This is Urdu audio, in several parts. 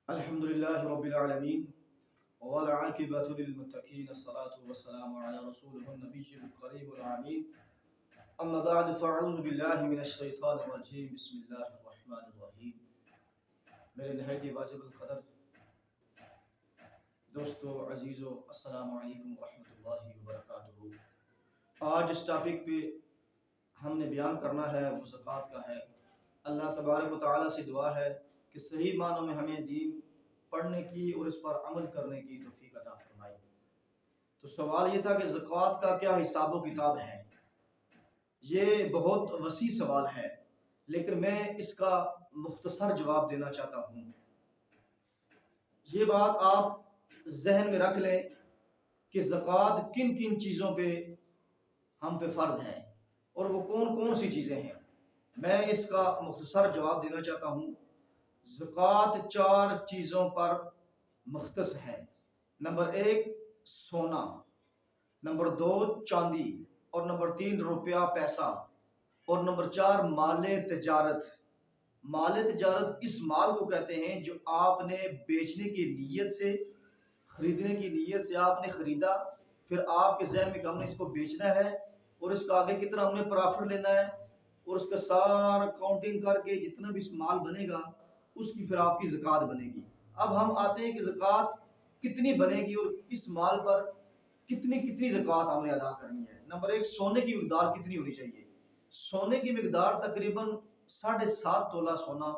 الحمد لله رب العالمين والعاقبة للمتقين الصلاة والسلام على رسوله النبي الكريم الأمين أما بعد فأعوذ بالله من الشيطان الرجيم بسم الله الرحمن الرحيم میرے نہایت واجب القدر دوستو عزیزو السلام علیکم ورحمۃ اللہ وبرکاتہ۔ آج اس ٹاپک پہ ہم نے بیان کرنا ہے وہ زکوٰۃ کا ہے۔ اللہ تبارک و تعالیٰ سے دعا ہے کہ صحیح معنوں میں ہمیں دین پڑھنے کی اور اس پر عمل کرنے کی توفیق عطا فرمائے۔ تو سوال یہ تھا کہ زکوٰۃ کا کیا حساب و کتاب ہے؟ یہ بہت وسیع سوال ہے، لیکن میں اس کا مختصر جواب دینا چاہتا ہوں۔ یہ بات آپ ذہن میں رکھ لیں کہ زکوٰۃ کن کن چیزوں پہ ہم پہ فرض ہے اور وہ کون کون سی چیزیں ہیں۔ میں اس کا مختصر جواب دینا چاہتا ہوں۔ زکوٰۃ 4 چیزوں پر مختص ہے۔ نمبر 1 سونا، نمبر 2 چاندی، اور نمبر 3 روپیہ پیسہ، اور نمبر 4 مال تجارت۔ مال تجارت اس مال کو کہتے ہیں جو آپ نے بیچنے کی نیت سے، خریدنے کی نیت سے آپ نے خریدا، پھر آپ کے ذہن میں کہ ہم نے اس کو بیچنا ہے اور اس کا آگے کتنا ہم نے پرافٹ لینا ہے، اور اس کا سارا کاؤنٹنگ کر کے جتنا بھی مال بنے گا اس کی پھر آپ کی زکوٰۃ بنے گی۔ اب ہم آتے ہیں کہ زکوٰۃ کتنی بنے گی اور اس مال پر کتنی زکوٰۃ ہم نے ادا کرنی ہے۔ نمبر 1 سونے کی مقدار کتنی ہونی چاہیے؟ سونے کی مقدار تقریباً 7.5 تولہ سونا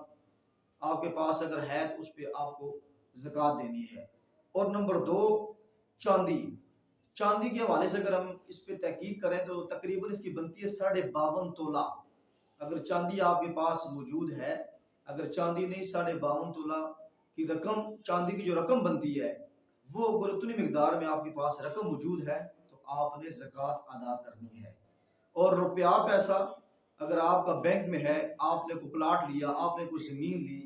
آپ کے پاس اگر ہے تو اس پہ آپ کو زکوٰۃ دینی ہے۔ اور نمبر 2 چاندی۔ چاندی کے حوالے سے اگر ہم اس پہ تحقیق کریں تو تقریباً اس کی بنتی ہے 52.5 تولہ۔ اگر چاندی آپ کے پاس موجود ہے، اگر چاندی نہیں 52.5 تولہ کی رقم، چاندی کی جو رقم بنتی ہے وہ اگر اتنی مقدار میں آپ کے پاس رقم موجود ہے تو آپ نے زکوٰۃ ادا کرنی ہے۔ اور روپیہ پیسہ اگر آپ کا بینک میں ہے، آپ نے کوئی پلاٹ لیا، آپ نے کوئی زمین لی،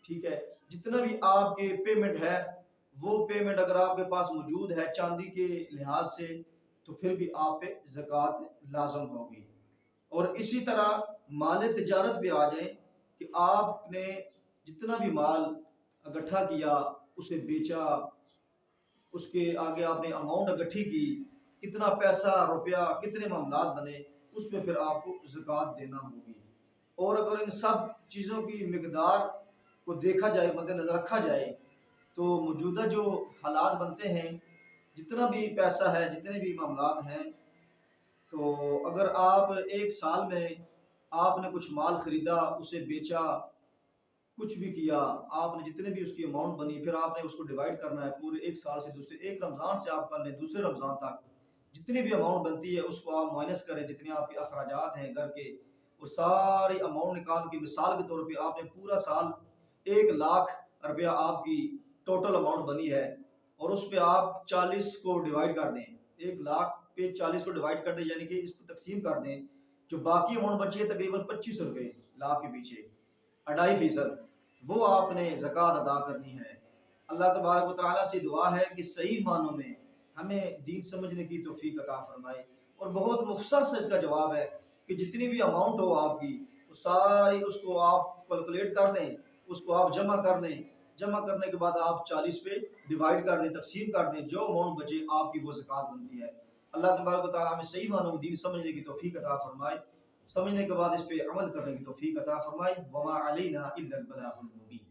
ٹھیک ہے، جتنا بھی آپ کے پیمنٹ ہے وہ پیمنٹ اگر آپ کے پاس موجود ہے چاندی کے لحاظ سے تو پھر بھی آپ پہ زکوٰۃ لازم ہوگی۔ اور اسی طرح مال تجارت پہ آ جائیں کہ آپ نے جتنا بھی مال اکٹھا کیا، اسے بیچا، اس کے آگے آپ نے اماؤنٹ اکٹھی کی، کتنا پیسہ، روپیہ، کتنے معاملات بنے، اس پہ پھر آپ کو زکوٰۃ دینا ہوگی۔ اور اگر ان سب چیزوں کی مقدار کو دیکھا جائے، مد نظر رکھا جائے، تو موجودہ جو حالات بنتے ہیں، جتنا بھی پیسہ ہے، جتنے بھی معاملات ہیں، تو اگر آپ ایک سال میں آپ نے کچھ مال خریدا، اسے بیچا، کچھ بھی کیا، آپ نے جتنے بھی اس کی اماؤنٹ بنی، پھر آپ نے اس کو ڈیوائڈ کرنا ہے پورے ایک سال سے، دوسرے ایک رمضان سے آپ کر لیں دوسرے رمضان تک، جتنی بھی اماؤنٹ بنتی ہے اس کو آپ مائنس کریں، جتنے آپ کے اخراجات ہیں گھر کے، وہ ساری اماؤنٹ نکال کے مثال کے طور پہ آپ نے پورا سال 1,00,000 روپیہ آپ کی ٹوٹل اماؤنٹ بنی ہے، اور اس پہ آپ 40 کو ڈیوائڈ کر دیں، 1,00,000 پہ 40 کو ڈیوائڈ کر دیں، یعنی کہ اس کو تقسیم کر دیں، جو باقی اماؤنٹ بچی ہے تقریباً 25 روپے لاکھ کے پیچھے 2.5%، وہ آپ نے زکوٰۃ ادا کرنی ہے۔ اللہ تبارک و تعالیٰ سے دعا ہے کہ صحیح معنوں میں ہمیں دین سمجھنے کی توفیق عطا فرمائے۔ اور بہت مختصر سے اس کا جواب ہے کہ جتنی بھی اماؤنٹ ہو آپ کی، وہ ساری اس کو آپ کیلکولیٹ کر لیں، اس کو آپ جمع کر لیں، جمع کرنے کے بعد آپ 40 پہ ڈیوائڈ کر دیں، تقسیم کر دیں، جو اماؤنٹ بچے آپ کی وہ زکوٰۃ بنتی ہے۔ اللہ تبارک و تعالیٰ ہمیں صحیح معنوں میں دین سمجھنے کی توفیق عطا فرمائے، سمجھنے کے بعد اس پہ عمل کرنے کی توفیق عطا فرمائے۔ وما علینا الا البلاغ المبین۔